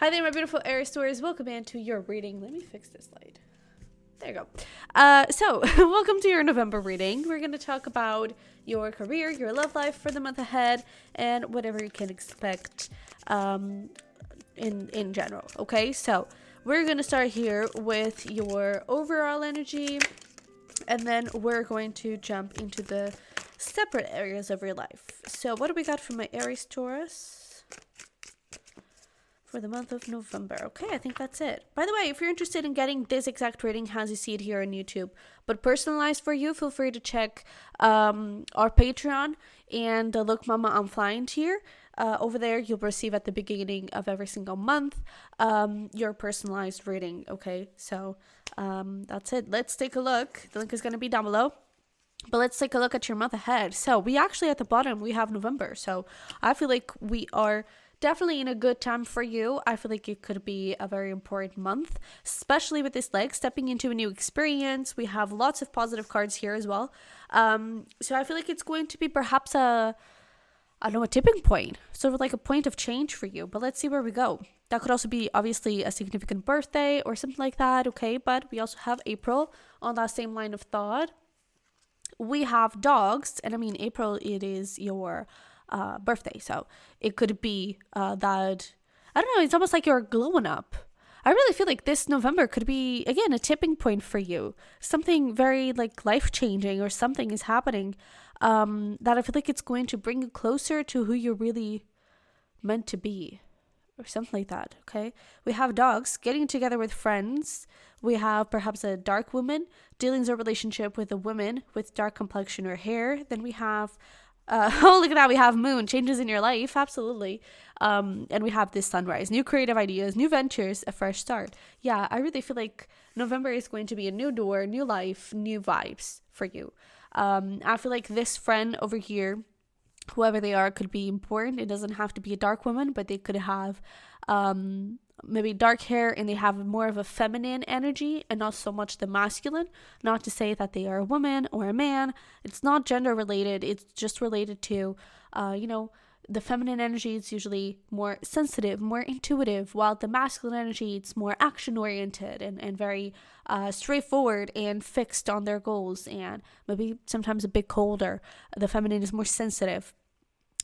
Hi there, my beautiful Aries Taurus. Welcome into your reading. Let me fix this light. There you go. So, welcome to your November reading. We're going to talk about your career, your love life for the month ahead, and whatever you can expect in general. Okay, so we're going to start here with your overall energy, and then we're going to jump into the separate areas of your life. So, what do we got from my Aries Taurus for the month of November? Okay, I think that's it. By the way, if you're interested in getting this exact reading as you see it here on YouTube, but personalized for you, feel free to check our Patreon and Look Mama, I'm Flying Tier. Over there, you'll receive at the beginning of every single month your personalized reading. Okay, so that's it. Let's take a look. The link is going to be down below. But let's take a look at your month ahead. So we actually at the bottom, we have November. So I feel like we are definitely in a good time for you. I feel like it could be a very important month, especially with this leg stepping into a new experience. We have lots of positive cards here as well. So I feel like it's going to be perhaps a tipping point, sort of like a point of change for you. But let's see where we go. That could also be obviously a significant birthday or something like that. Okay, but we also have April on that same line of thought. We have dogs, and I mean April, it is your birthday, so it could be that, I don't know, it's almost like you're glowing up. I really feel like this November could be, again, a tipping point for you. Something very like life-changing or something is happening that I feel like it's going to bring you closer to who you're really meant to be, or something like that. Okay, we have dogs, getting together with friends. We have perhaps a dark woman dealing a relationship with a woman with dark complexion or hair. Then we have oh, look at that, we have moon, changes in your life, absolutely. And we have this sunrise, new creative ideas, new ventures, a fresh start. Yeah, I really feel like November is going to be a new door, new life, new vibes for you. I feel like this friend over here, whoever they are, could be important. It doesn't have to be a dark woman, but they could have maybe dark hair and they have more of a feminine energy and not so much the masculine. Not to say that they are a woman or a man. It's not gender related. It's just related to, the feminine energy is usually more sensitive, more intuitive, while the masculine energy, it's more action oriented and very straightforward and fixed on their goals and maybe sometimes a bit colder. The feminine is more sensitive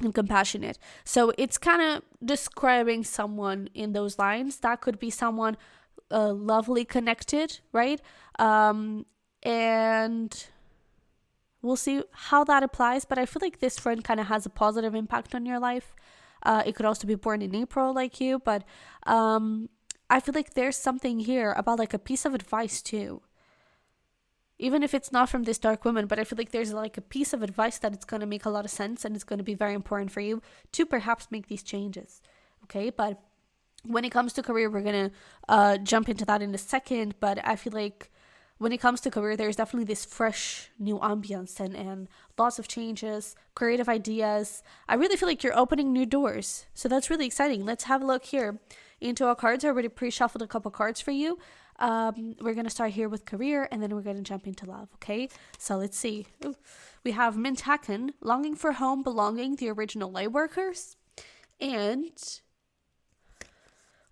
and compassionate. So it's kind of describing someone in those lines. That could be someone lovely connected, right? And we'll see how that applies, but I feel like this friend kind of has a positive impact on your life. It could also be born in April like you, but I feel like there's something here about like a piece of advice too. Even if it's not from this dark woman, but I feel like there's like a piece of advice that it's going to make a lot of sense and it's going to be very important for you to perhaps make these changes. Okay, but when it comes to career, we're going to jump into that in a second, but I feel like when it comes to career, there's definitely this fresh new ambience and lots of changes, creative ideas. I really feel like you're opening new doors. So that's really exciting. Let's have a look here into our cards. I already pre-shuffled a couple cards for you. We're going to start here with career and then we're going to jump into love. Okay, so let's see. Ooh. We have Mintaken, longing for home, belonging, the original light workers. And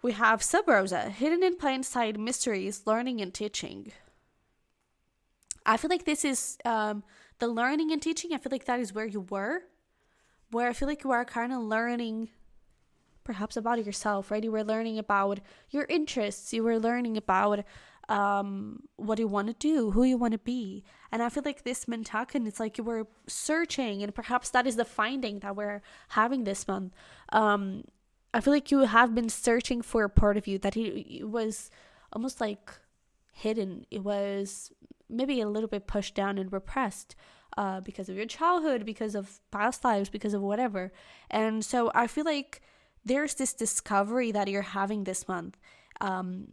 we have Sub Rosa, hidden in plain sight, mysteries, learning and teaching. I feel like this is the learning and teaching. I feel like that is where you were, where I feel like you are kind of learning perhaps about yourself, right? You were learning about your interests. You were learning about what you want to do, who you want to be. And I feel like this Mintaken, it's like you were searching, and perhaps that is the finding that we're having this month. I feel like you have been searching for a part of you that it was almost like hidden. It was maybe a little bit pushed down and repressed because of your childhood, because of past lives, because of whatever. And so I feel like there's this discovery that you're having this month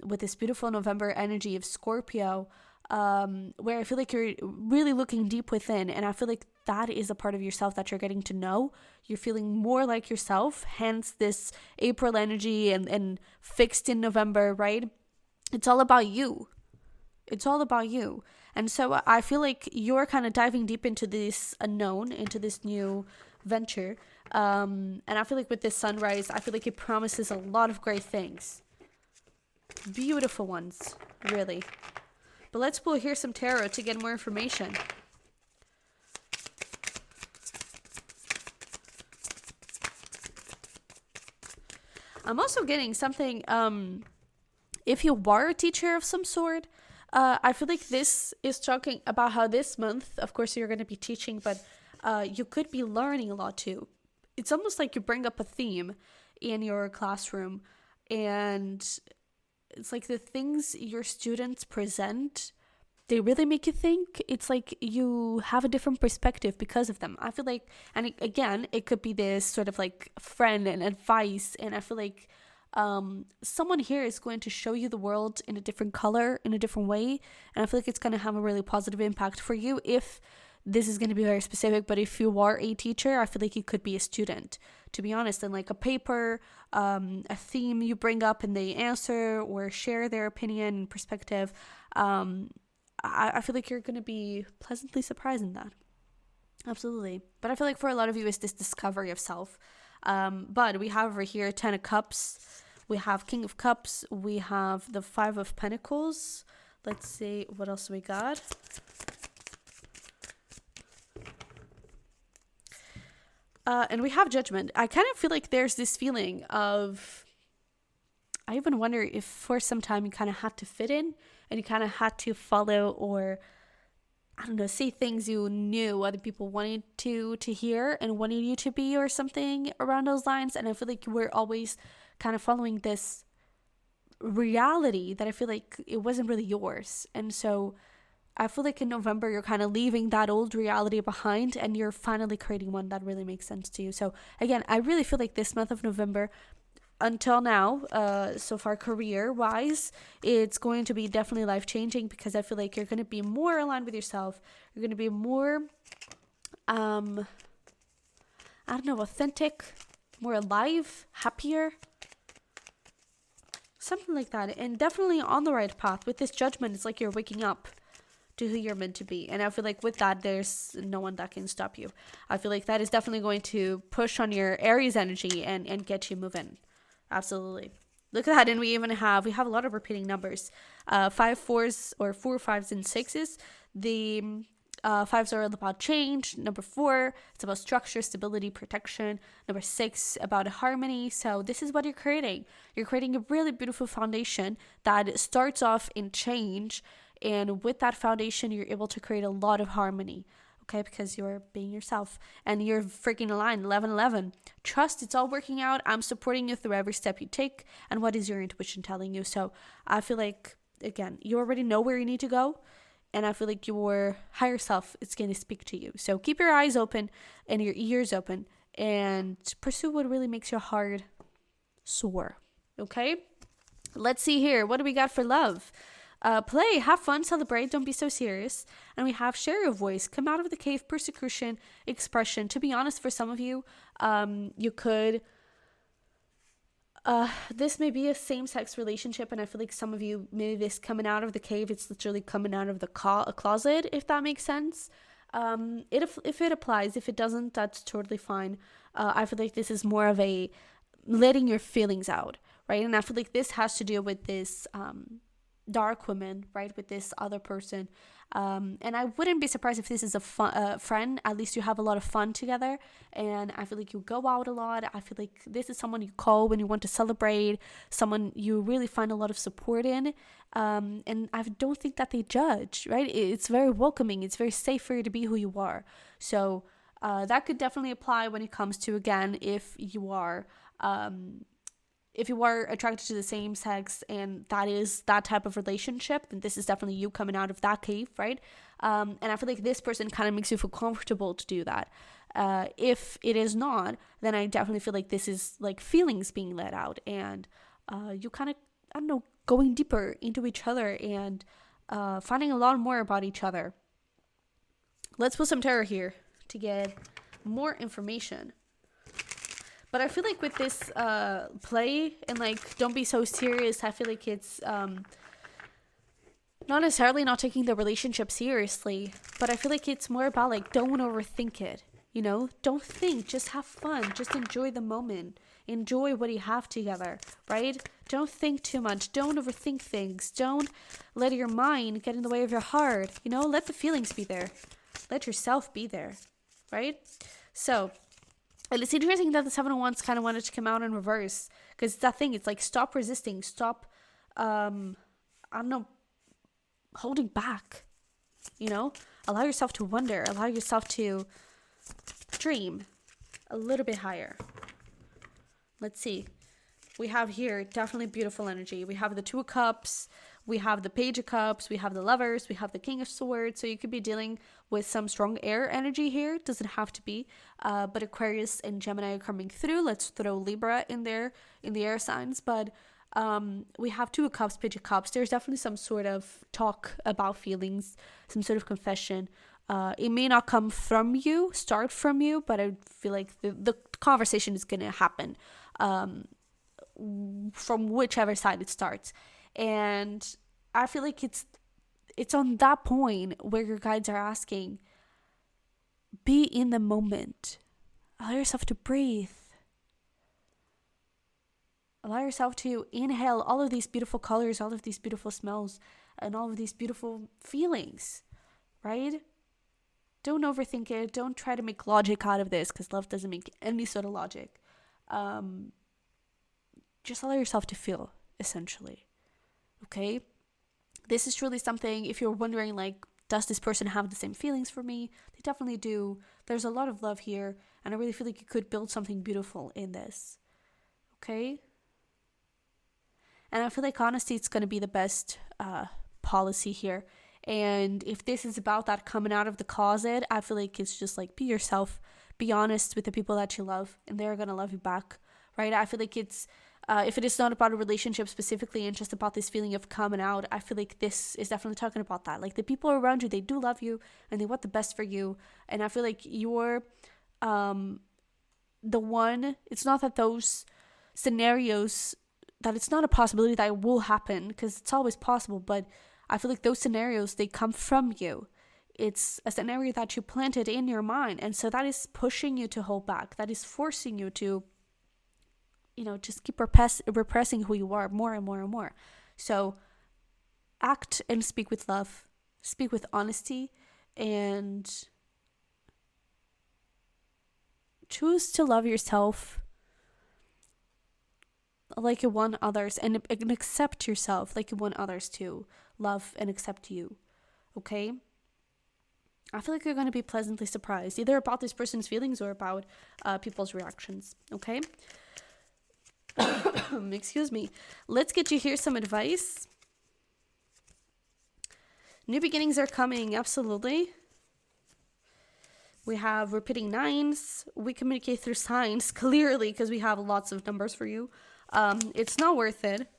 with this beautiful November energy of Scorpio, where I feel like you're really looking deep within. And I feel like that is a part of yourself that you're getting to know. You're feeling more like yourself, hence this April energy and fixed in November, right? It's all about you. It's all about you. And so I feel like you're kind of diving deep into this unknown, into this new venture. And I feel like with this sunrise, I feel like it promises a lot of great things. Beautiful ones, really. But let's pull here some tarot to get more information. I'm also getting something, if you are a teacher of some sort, I feel like this is talking about how this month, of course, you're going to be teaching, but you could be learning a lot too. It's almost like you bring up a theme in your classroom, and it's like the things your students present, they really make you think. It's like you have a different perspective because of them. I feel like, and again, it could be this sort of like friend and advice, and I feel like someone here is going to show you the world in a different color, in a different way, and I feel like it's going to have a really positive impact for you. If this is going to be very specific, but if you are a teacher, I feel like you could be a student, to be honest, and like a paper, a theme you bring up and they answer or share their opinion and perspective. I feel like you're going to be pleasantly surprised in that. Absolutely. But I feel like for a lot of you, it's this discovery of self. But we have over here 10 of Cups. We have King of Cups. We have the 5 of Pentacles. Let's see what else we got. And we have Judgment. I kind of feel like there's this feeling of, I even wonder if for some time you kind of had to fit in and you kind of had to follow, or I don't know, say things you knew other people wanted to hear and wanted you to be, or something around those lines. And I feel like you were always kind of following this reality that I feel like it wasn't really yours. And so I feel like in November, you're kind of leaving that old reality behind and you're finally creating one that really makes sense to you. So again, I really feel like this month of November, until now, so far career-wise, it's going to be definitely life-changing, because I feel like you're going to be more aligned with yourself. You're going to be more, I don't know, authentic, more alive, happier, something like that. And definitely on the right path. With this Judgment, it's like you're waking up to who you're meant to be. And I feel like with that, there's no one that can stop you. I feel like that is definitely going to push on your Aries energy and get you moving. Absolutely. Look at that. And we have a lot of repeating numbers. 5 4s, or 4 5s and 6s. The 5s are all about change. Number 4, it's about structure, stability, protection. Number 6, about harmony. So this is what you're creating. You're creating a really beautiful foundation that starts off in change. And with that foundation, you're able to create a lot of harmony. Okay, because you're being yourself and you're freaking aligned. 11-11. Trust, it's all working out. I'm supporting you through every step you take. And what is your intuition telling you? So I feel like, again, you already know where you need to go. And I feel like your higher self is going to speak to you. So keep your eyes open and your ears open and pursue what really makes your heart soar. Okay, let's see here. What do we got for love? Play, have fun, celebrate, don't be so serious. And we have share your voice, come out of the cave, persecution, expression. To be honest, for some of you, you could, this may be a same-sex relationship, and I feel like some of you, maybe this coming out of the cave, it's literally coming out of the closet, if that makes sense. If it applies, if it doesn't, that's totally fine. I feel like this is more of a letting your feelings out, right? And I feel like this has to do with this, dark woman, right, with this other person, and I wouldn't be surprised if this is a friend. At least you have a lot of fun together, and I feel like you go out a lot. I feel like this is someone you call when you want to celebrate, someone you really find a lot of support in, and I don't think that they judge, right? It's very welcoming. It's very safe for you to be who you are. So that could definitely apply when it comes to, again, if you are attracted to the same sex and that is that type of relationship, then this is definitely you coming out of that cave, right? And I feel like this person kind of makes you feel comfortable to do that. If it is not, then I definitely feel like this is like feelings being let out, and you kind of, I don't know, going deeper into each other and finding a lot more about each other. Let's put some tarot here to get more information. But I feel like with this play and like don't be so serious, I feel like it's not necessarily not taking the relationship seriously, but I feel like it's more about like don't overthink it. You know, don't think, just have fun, just enjoy the moment, enjoy what you have together, right? Don't think too much, don't overthink things, don't let your mind get in the way of your heart, you know, let the feelings be there, let yourself be there, right? So, and it's interesting that the Seven of Wands kind of wanted to come out in reverse, because it's that thing, it's like stop resisting, stop, I don't know, holding back, you know, allow yourself to wonder, allow yourself to dream a little bit higher. Let's see. We have here definitely beautiful energy. We have the Two of Cups, we have the Page of Cups, we have the Lovers, we have the King of Swords. So you could be dealing with some strong air energy here. Doesn't have to be, but Aquarius and Gemini are coming through. Let's throw Libra in there in the air signs. But we have Two of Cups, Page of Cups. There's definitely some sort of talk about feelings, some sort of confession. It may not come from you, start from you, but I feel like the conversation is going to happen from whichever side it starts. And I feel like it's on that point where your guides are asking, be in the moment. Allow yourself to breathe. Allow yourself to inhale all of these beautiful colors, all of these beautiful smells, and all of these beautiful feelings, right? Don't overthink it. Don't try to make logic out of this, because love doesn't make any sort of logic. Just allow yourself to feel, essentially. Okay? This is truly something, if you're wondering, like, does this person have the same feelings for me? They definitely do. There's a lot of love here, and I really feel like you could build something beautiful in this. Okay? And I feel like honesty is going to be the best policy here. And if this is about that coming out of the closet, I feel like it's just like, be yourself, be honest with the people that you love, and they're going to love you back, right? I feel like it's, if it is not about a relationship specifically and just about this feeling of coming out, I feel like this is definitely talking about that. Like, the people around you, they do love you and they want the best for you. And I feel like you're the one, it's not that those scenarios, that it's not a possibility that it will happen, because it's always possible, but I feel like those scenarios, they come from you. It's a scenario that you planted in your mind. And so that is pushing you to hold back. That is forcing you to, you know, just keep repressing who you are more and more and more. So act and speak with love. Speak with honesty. And choose to love yourself like you want others, and accept yourself like you want others to love and accept you. Okay? I feel like you're going to be pleasantly surprised, either about this person's feelings or about people's reactions. Okay? Excuse me. Let's get you here some advice. New beginnings are coming, absolutely. We have repeating nines. We communicate through signs, clearly, because we have lots of numbers for you. It's not worth it.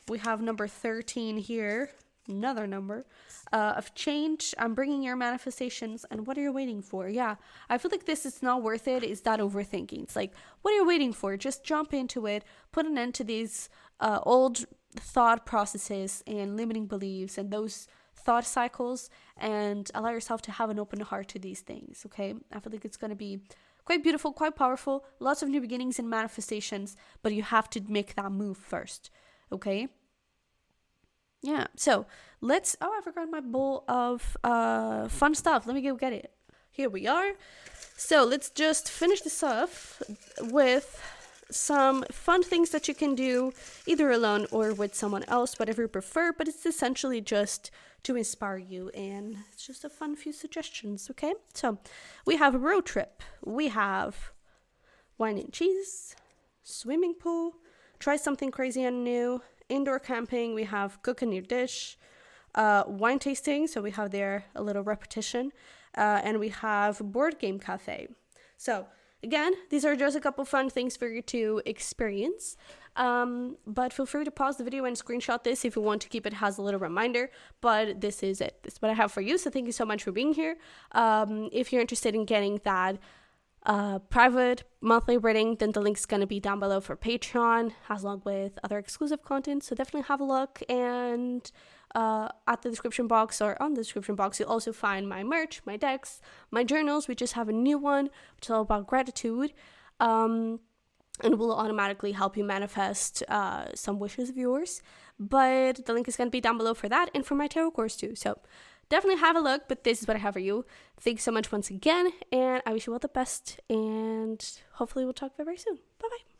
We have number 13 here, another number of change. I'm bringing your manifestations, and what are you waiting for? Yeah, I feel like this is not worth it. Is that overthinking? It's like, what are you waiting for? Just jump into it, put an end to these old thought processes and limiting beliefs and those thought cycles, and allow yourself to have an open heart to these things. Okay, I feel like it's going to be quite beautiful, quite powerful, lots of new beginnings and manifestations, but you have to make that move first. Okay, yeah, so let's, I forgot my bowl of fun stuff. Let me go get it. Here we are. So let's just finish this off with some fun things that you can do either alone or with someone else, whatever you prefer, but it's essentially just to inspire you, and it's just a fun few suggestions. Okay, so we have a road trip, we have wine and cheese, swimming pool, try something crazy and new, indoor camping, we have cook a new dish, wine tasting, so we have there a little repetition, and we have board game cafe. So again, these are just a couple fun things for you to experience, but feel free to pause the video and screenshot this if you want to keep it as a little reminder, but this is it. This is what I have for you, so thank you so much for being here. If you're interested in getting that private monthly reading, then the link's going to be down below for Patreon, along with other exclusive content, so definitely have a look, and at the description box or on the description box, you'll also find my merch, my decks, my journals. We just have a new one, which is all about gratitude. And will automatically help you manifest some wishes of yours. But the link is going to be down below for that and for my tarot course too. So definitely have a look, but this is what I have for you. Thanks so much once again, and I wish you all the best, and hopefully we'll talk very, very soon. Bye-bye.